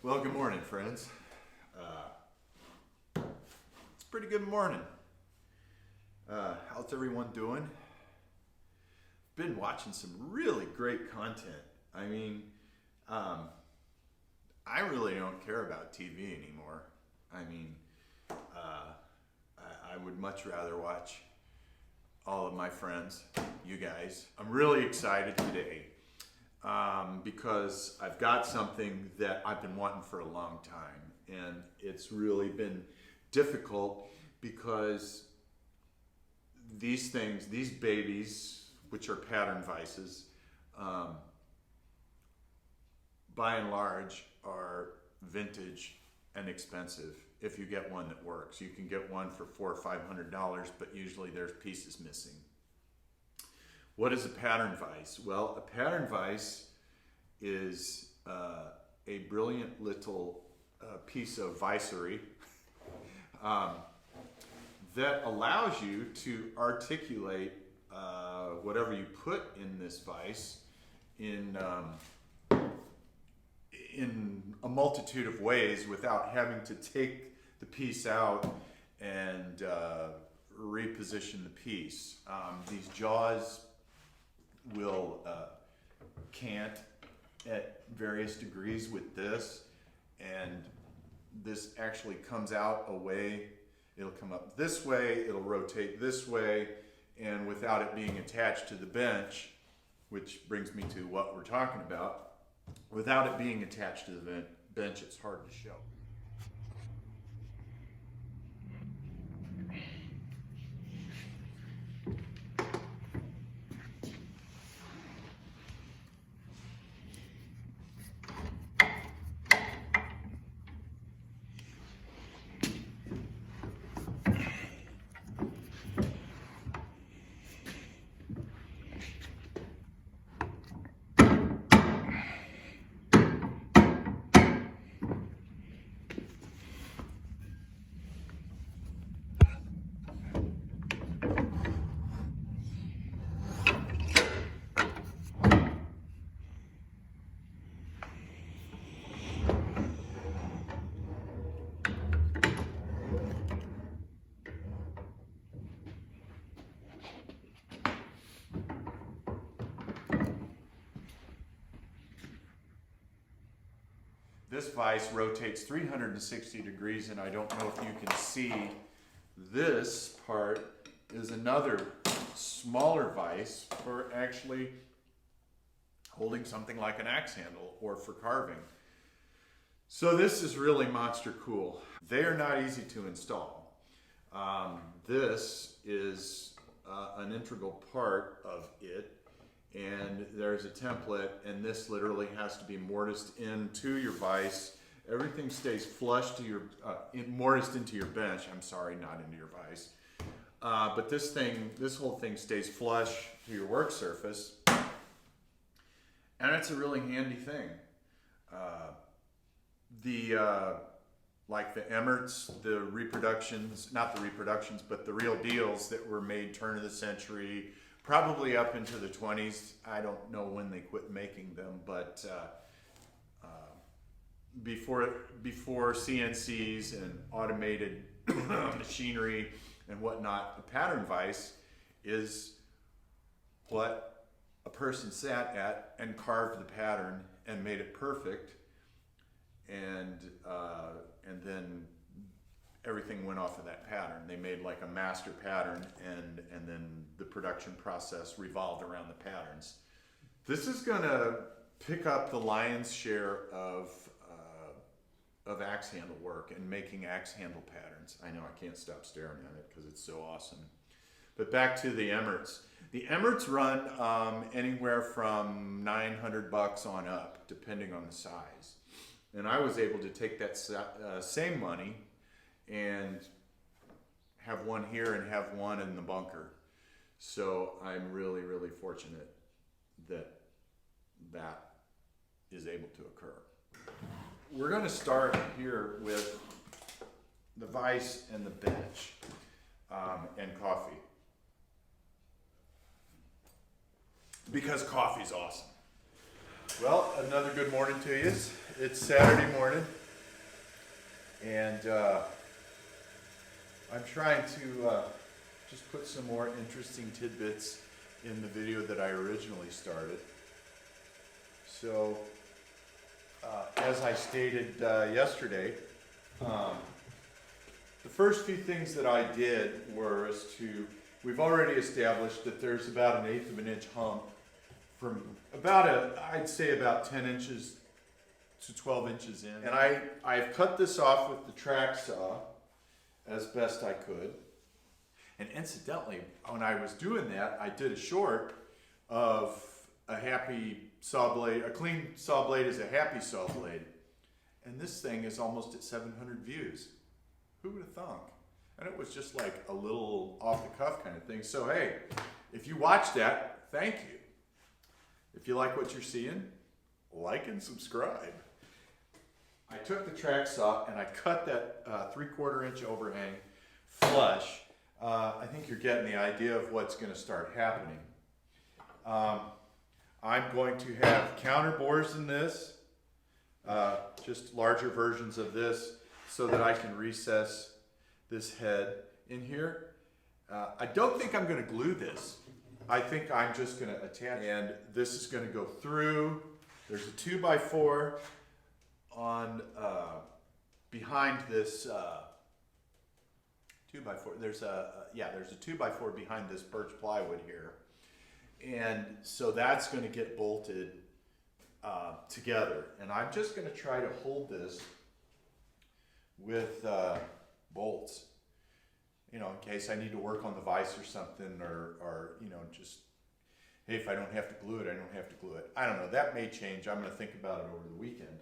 Well, good morning, friends. It's a pretty good morning. How's everyone doing? Been watching some really great content. I mean, I really don't care about TV anymore. I mean, I would much rather watch all of my friends, you guys. I'm really excited today because I've got something that I've been wanting for a long time, and it's really been difficult because these things, these babies, which are pattern vices, by and large are vintage and expensive. If you get one that works, you can get one for $400 or $500, but usually there's pieces missing. What is a pattern vise? Well, a pattern vise is a brilliant little piece of visery that allows you to articulate whatever you put in this vise in a multitude of ways without having to take the piece out and reposition the piece. These jaws will cant at various degrees with this, and this actually comes out a way. It'll come up this way, it'll rotate this way, and without it being attached to the bench, which brings me to what we're talking about, without it being attached to the bench, it's hard to show. This vise rotates 360 degrees, and I don't know if you can see this part is another smaller vise for actually holding something like an axe handle or for carving. So this is really monster cool. They are not easy to install. This is an integral part of it. And there's a template, and this literally has to be mortised into your vise. Everything stays flush to your, mortised into your bench. I'm sorry, not into your vise. But this whole thing stays flush to your work surface. And it's a really handy thing. Like the Emmerts, the Reproductions, not the Reproductions, but the real deals that were made turn of the century, probably up into the 20s. I don't know when they quit making them, but before CNCs and automated machinery and whatnot, a pattern vise is what a person sat at and carved the pattern and made it perfect, and then everything went off of that pattern. They made like a master pattern, and then the production process revolved around the patterns. This is gonna pick up the lion's share of axe handle work and making axe handle patterns. I know I can't stop staring at it because it's so awesome. But back to the Emmerts. The Emmerts run anywhere from $900 on up, depending on the size. And I was able to take that same money and have one here and have one in the bunker. So I'm really, really fortunate that that is able to occur. We're going to start here with the vise and the bench and coffee. Because coffee's awesome. Well, another good morning to you. It's Saturday morning, and I'm trying to just put some more interesting tidbits in the video that I originally started. So, as I stated yesterday, the first few things that I did was we've already established that there's about 1/8 of an inch hump from I'd say about 10 inches to 12 inches in. And I've cut this off with the track saw as best I could. And incidentally, when I was doing that, I did a short of a happy saw blade. A clean saw blade is a happy saw blade. And this thing is almost at 700 views. Who would have thunk? And it was just like a little off the cuff kind of thing. So hey, if you watched that, thank you. If you like what you're seeing, like and subscribe. I took the track saw and I cut that 3/4 inch overhang flush. I think you're getting the idea of what's going to start happening. I'm going to have counter bores in this, just larger versions of this, so that I can recess this head in here. I don't think I'm going to glue this. I think I'm just going to attach, and this is going to go through. There's a 2x4 on behind this 2x4. There's a 2x4 behind this birch plywood here, and so that's going to get bolted together. And I'm just going to try to hold this with bolts, you know, in case I need to work on the vise or something, or you know, just, hey, if I don't have to glue it, I don't have to glue it. I don't know, that may change. I'm going to think about it over the weekend.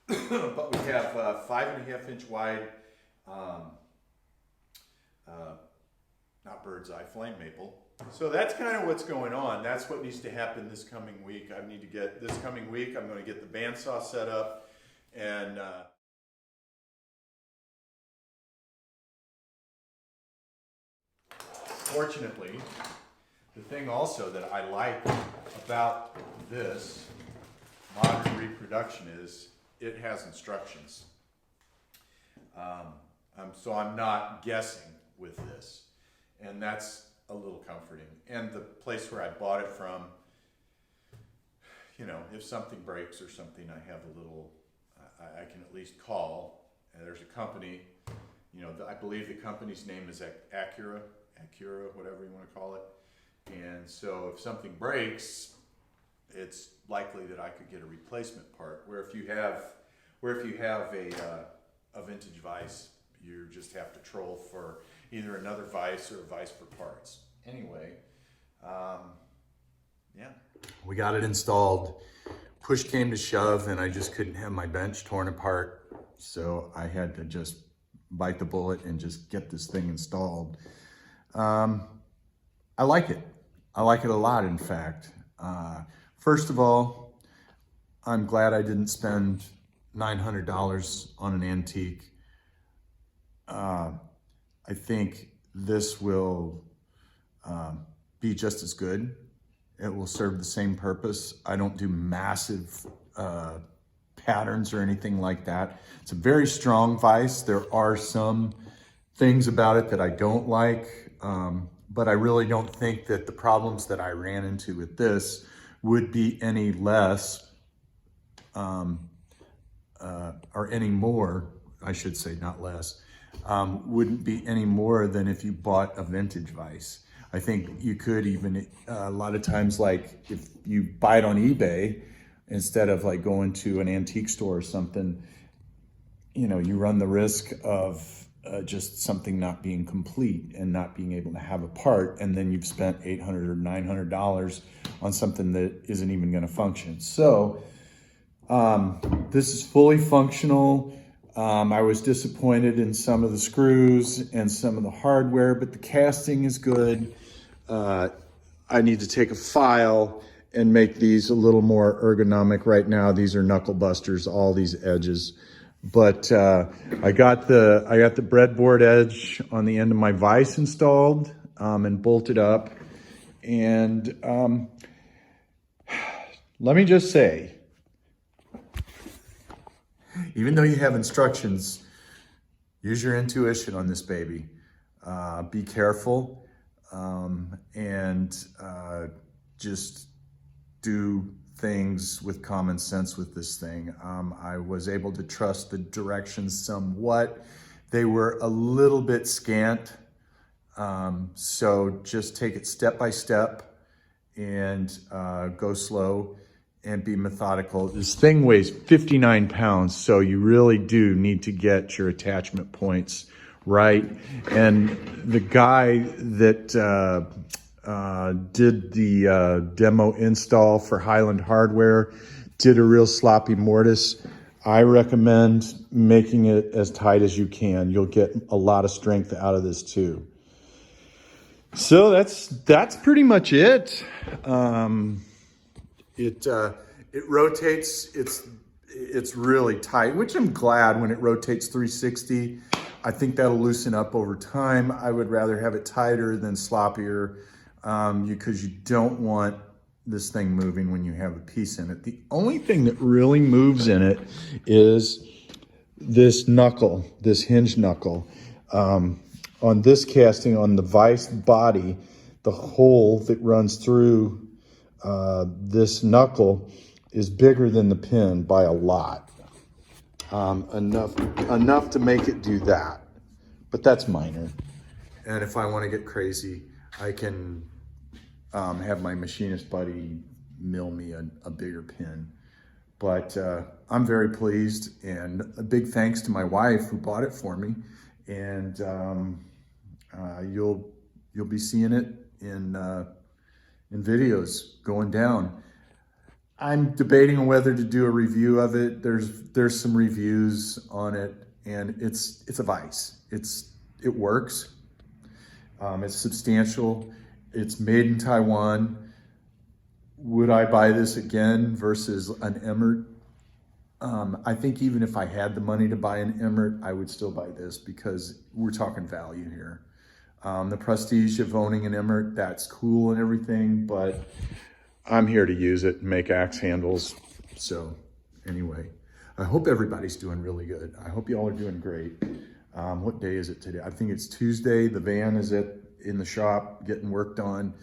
But we have 5.5 inch wide, not bird's eye, flame maple. So that's kind of what's going on. That's what needs to happen this coming week. I'm going to get the bandsaw set up, and fortunately, the thing also that I like about this modern reproduction is it has instructions. So I'm not guessing with this, and that's a little comforting. And the place where I bought it from, you know, if something breaks or something, I have a little, I can at least call, and there's a company, you know, I believe the company's name is Acura, whatever you want to call it. And so if something breaks, it's likely that I could get a replacement part. Where if you have a vintage vise, you just have to troll for either another vise or a vise for parts. Anyway, yeah. We got it installed. Push came to shove, and I just couldn't have my bench torn apart. So I had to just bite the bullet and just get this thing installed. I like it. I like it a lot, in fact. First of all, I'm glad I didn't spend $900 on an antique. I think this will be just as good. It will serve the same purpose. I don't do massive patterns or anything like that. It's a very strong vise. There are some things about it that I don't like, but I really don't think that the problems that I ran into with this would be any less, or any more, I should say, not less, wouldn't be any more than if you bought a vintage vise. I think you could even, a lot of times, like if you buy it on eBay, instead of like going to an antique store or something, you know, you run the risk of just something not being complete and not being able to have a part, and then you've spent $800 or $900 on something that isn't even going to function. So this is fully functional. I was disappointed in some of the screws and some of the hardware, but the casting is good. I need to take a file and make these a little more ergonomic. Right now, these are knuckle busters, all these edges. But I got the breadboard edge on the end of my vise installed and bolted up. And let me just say, even though you have instructions, use your intuition on this baby. Be careful, and just do things with common sense with this thing. I was able to trust the directions somewhat. They were a little bit scant, so just take it step by step and go slow and be methodical. This thing weighs 59 pounds, so you really do need to get your attachment points right. And the guy that did the demo install for Highland Hardware did a real sloppy mortise. I recommend making it as tight as you can. You'll get a lot of strength out of this too. So that's pretty much it. It rotates. It's really tight, which I'm glad. When it rotates 360, I think that'll loosen up over time. I would rather have it tighter than sloppier, because you don't want this thing moving when you have a piece in it. The only thing that really moves in it is this knuckle, this hinge knuckle. On this casting, on the Vise body, the hole that runs through this knuckle is bigger than the pin by a lot. Enough to make it do that, but that's minor. And if I want to get crazy, I can have my machinist buddy mill me a bigger pin. But I'm very pleased, and a big thanks to my wife who bought it for me. And you'll be seeing it in videos going down. I'm debating whether to do a review of it. There's some reviews on it, and it's a Vise. It works. It's substantial. It's made in Taiwan. Would I buy this again versus an Emmert? I think even if I had the money to buy an Emmert, I would still buy this, because we're talking value here. The prestige of owning an Emmert, that's cool and everything, but I'm here to use it and make axe handles. So anyway, I hope everybody's doing really good. I hope you all are doing great. What day is it today? I think it's Tuesday. The van is in the shop getting worked on.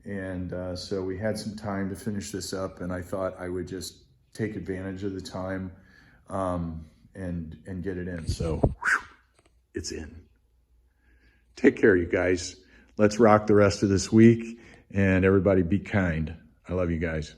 And so we had some time to finish this up, and I thought I would just take advantage of the time and get it in. So it's in. Take care, you guys. Let's rock the rest of this week, and everybody be kind. I love you guys.